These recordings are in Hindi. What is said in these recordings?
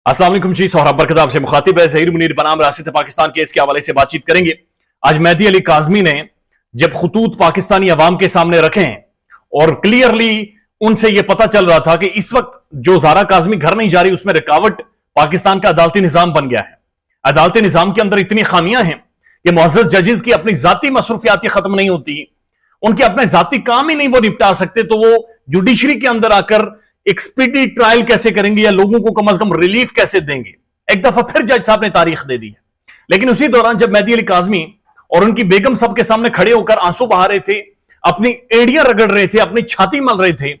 अस्सलाम वालेकुम जी। सोहराब बरकत आपसे मुखातिब है। ज़हीर मुनीर बनाम रियासत पाकिस्तान केस के हवाले से बातचीत करेंगे। आज मेहदी अली काज़मी ने जब खतूत पाकिस्तानी अवाम के सामने रखे हैं और क्लियरली उनसे यह पता चल रहा था कि इस वक्त जो ज़ारा काज़मी घर नहीं जा रही, उसमें रुकावट पाकिस्तान का अदालती निज़ाम बन गया है। अदालती निज़ाम के अंदर इतनी खामियां हैं कि मुअज़्ज़ज़ जजेस की अपनी जाती मसरूफियात खत्म नहीं होती, उनके अपने जाती काम ही नहीं वो निपटा सकते, तो वो जुडिशरी के अंदर आकर एक स्पीडी ट्रायल कैसे करेंगे या लोगों को कम से कम रिलीफ कैसे देंगे। एक दफा फिर जज साहब ने तारीख दे दी है। लेकिन उसी दौरान जब मेहदी अली काज़मी और उनकी बेगम सबके सामने खड़े होकर आंसू बहा रहे थे, अपनी एड़ियां रगड़ रहे थे, अपनी छाती मल रहे थे,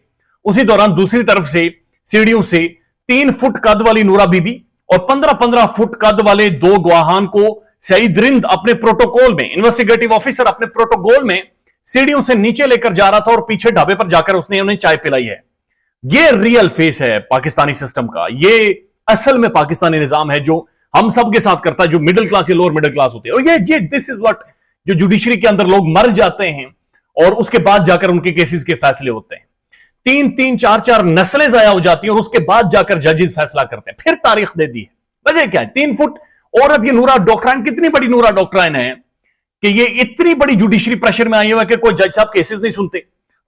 उसी दौरान दूसरी तरफ से सीढ़ियों से 3 फुट कद वाली नूरा बीबी और 15-15 फुट कद वाले 2 गवाहान को सईद रिंद अपने प्रोटोकॉल में, इन्वेस्टिगेटिव ऑफिसर अपने प्रोटोकॉल में सीढ़ियों से नीचे लेकर जा रहा था और पीछे ढाबे पर जाकर उसने उन्हें चाय पिलाई है। ये रियल फेस है पाकिस्तानी सिस्टम का। ये असल में पाकिस्तानी निजाम है जो हम सब के साथ करता है, जो मिडिल क्लास या लोअर मिडिल क्लास होते हैं। और ये दिस इज व्हाट, जो जुडिशरी के अंदर लोग मर जाते हैं और उसके बाद जाकर उनके केसेस के फैसले होते हैं। 3-3, 4-4 नस्लें जाया हो जाती हैं और उसके बाद जाकर जजेस फैसला करते हैं। फिर तारीख दे दी है। वजह क्या है? 3 फुट औरत, ये नूरा डॉक्टराइन, कितनी बड़ी नूरा डॉक्टराइन है कि ये इतनी बड़ी जुडिशरी प्रेशर में आई हुआ है कि कोई जज साहब केसेस नहीं सुनते,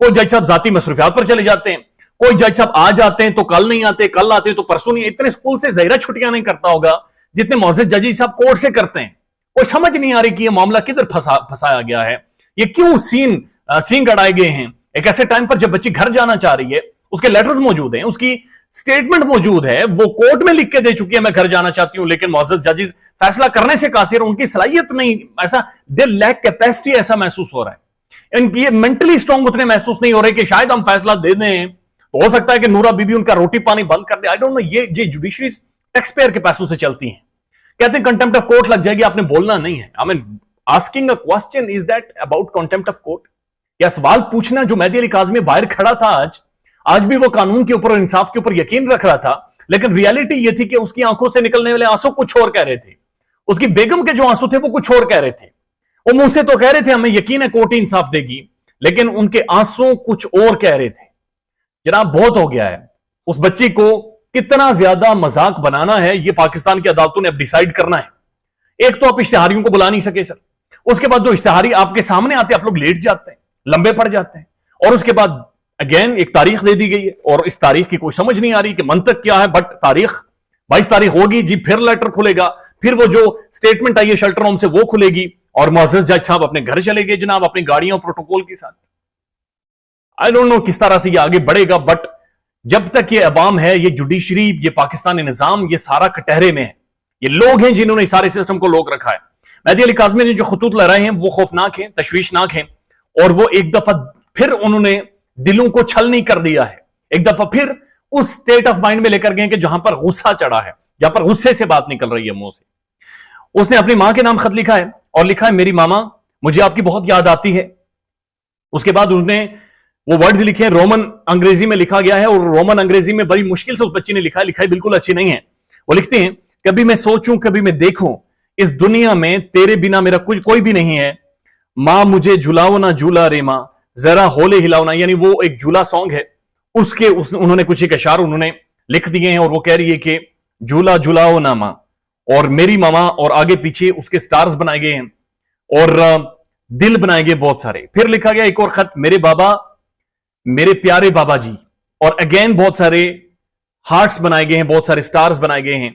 कोई जज साहब जाती मसरूफियात पर चले जाते हैं, कोई जज साहब आ जाते हैं तो कल नहीं आते, कल आते हैं तो परसों नहीं। इतने स्कूल से ज़हीरा छुट्टियां नहीं करता होगा जितने मुअज़्ज़ज़ जजेस साहब कोर्ट से करते हैं। कोई समझ नहीं आ रही कि यह मामला किधर फंसाया गया है, ये क्यों सीन गड़ाए गए हैं। एक ऐसे टाइम पर जब बच्ची घर जाना चाह रही है, उसके लेटर्स मौजूद हैं, उसकी स्टेटमेंट मौजूद है, वो कोर्ट में लिख के दे चुकी है मैं घर जाना चाहती हूं, लेकिन मुअज़्ज़ज़ जजेस फैसला करने से कासिर, उनकी सलाहियत नहीं, ऐसा दे लैक कैपेसिटी, ऐसा महसूस हो रहा है। इनकी ये मेंटली स्ट्रांग उतने महसूस नहीं हो रहे कि शायद हम फैसला दे दें तो हो सकता है कि नूरा बीबी उनका रोटी पानी बंद कर दे। आई डोंट नो, ये जुडिशरी टैक्स पेयर के पैसों से चलती है। कहते हैं कंटेम्प्ट ऑफ कोर्ट लग जाएगी, आपने बोलना नहीं है। I mean asking a question is that about contempt of court? या सवाल पूछना जो मेहदी अली काज़मी बाहर खड़ा था आज भी वो कानून के ऊपर और इंसाफ के ऊपर यकीन रख रहा था, लेकिन रियलिटी ये थी कि उसकी आंखों से निकलने वाले आंसू कुछ और कह रहे थे। उसकी बेगम के जो आंसू थे वो कुछ और कह रहे थे। वो मुंह से तो कह रहे थे हमें यकीन है कोर्ट इंसाफ देगी, लेकिन उनके आंसू कुछ और कह रहे थे। जनाब बहुत हो गया है। उस बच्ची को कितना ज्यादा मजाक बनाना है, ये पाकिस्तान की अदालतों ने अब डिसाइड करना है। एक तो आप इश्तिहारियों को बुला नहीं सके सर, उसके बाद जो इश्तिहारी आपके सामने आते हैं आप लोग लेट जाते हैं, लंबे पड़ जाते हैं, और उसके बाद अगेन एक तारीख दे दी गई है और इस तारीख की कोई समझ नहीं आ रही कि मंतक क्या है। बट तारीख 22 तारीख होगी जी, फिर लेटर खुलेगा, फिर वो जो स्टेटमेंट आई है शेल्टर होम से वो खुलेगी और मुअज़्ज़ज़ जज साहब अपने घर चले गए जनाब, अपनी गाड़ियों प्रोटोकॉल के साथ। आई डोंट नो किस तरह से ये आगे बढ़ेगा, बट जब तक ये अवाम है, ये जुडिशरी, ये पाकिस्तानी निजाम, ये सारा कटहरे में है। ये लोग हैं जिन्होंने इस सारे सिस्टम को लोग रखा है। मेहदी अली काज़मी ने जो खतूत लहराए हैं वो खौफनाक हैं, तशवीशनाक हैं, और वो एक दफा फिर उन्होंने दिलों को छल नहीं कर दिया है। एक दफा फिर उस स्टेट ऑफ माइंड में लेकर गए कि जहां पर गुस्सा चढ़ा है, जहां पर गुस्से से बात निकल रही है मुंह से। उसने अपनी मां के नाम खत लिखा है और लिखा है, मेरी मामा, मुझे आपकी बहुत याद आती है। उसके बाद उन्होंने वो वर्ड्स लिखे हैं, रोमन अंग्रेजी में लिखा गया है, और रोमन अंग्रेजी में बड़ी मुश्किल से उस बच्ची ने लिखा है, लिखाई बिल्कुल अच्छी नहीं है। वो लिखते हैं, कभी मैं सोचूं कभी मैं देखूं, इस दुनिया में तेरे बिना मेरा कोई भी नहीं है। मां मुझे झुलाओ ना झूला रे मां, जरा होले हिलाओ ना। यानी वो एक झूला सॉन्ग है, उन्होंने कुछ एक अशार उन्होंने लिख दिए हैं और वो कह रही है कि झूला झुलाओ ना मां, और मेरी मामा, और आगे पीछे उसके स्टार्स बनाए गए हैं और दिल बनाए गए बहुत सारे। फिर लिखा गया एक और खत, मेरे बाबा, मेरे प्यारे बाबा जी, और अगेन बहुत सारे हार्ट्स बनाए गए हैं, बहुत सारे स्टार्स बनाए गए हैं,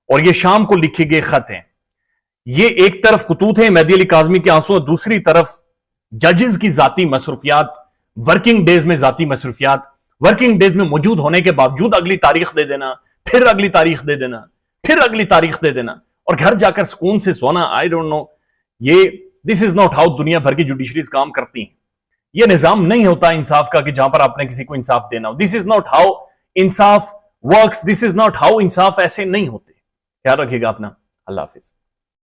और ये शाम को लिखे गए खत हैं। ये एक तरफ खतूत है मेहदी अली काज़मी के आंसू, और दूसरी तरफ जजेस की जाती मसरूफियात, वर्किंग डेज में जाती मसरूफियात, वर्किंग डेज में मौजूद होने के बावजूद अगली तारीख दे देना, फिर अगली तारीख दे देना, फिर अगली तारीख दे देना, और घर जाकर सुकून से सोना। आई डोंट नो, ये दिस इज नॉट हाउ दुनिया भर की जुडिशरीज काम करती हैं। ये निजाम नहीं होता इंसाफ का कि जहां पर आपने किसी को इंसाफ देना हो। दिस इज नॉट हाउ इंसाफ works, this is not how इंसाफ, ऐसे नहीं होते। ख्याल रखिएगा अपना। अल्लाह हाफिज।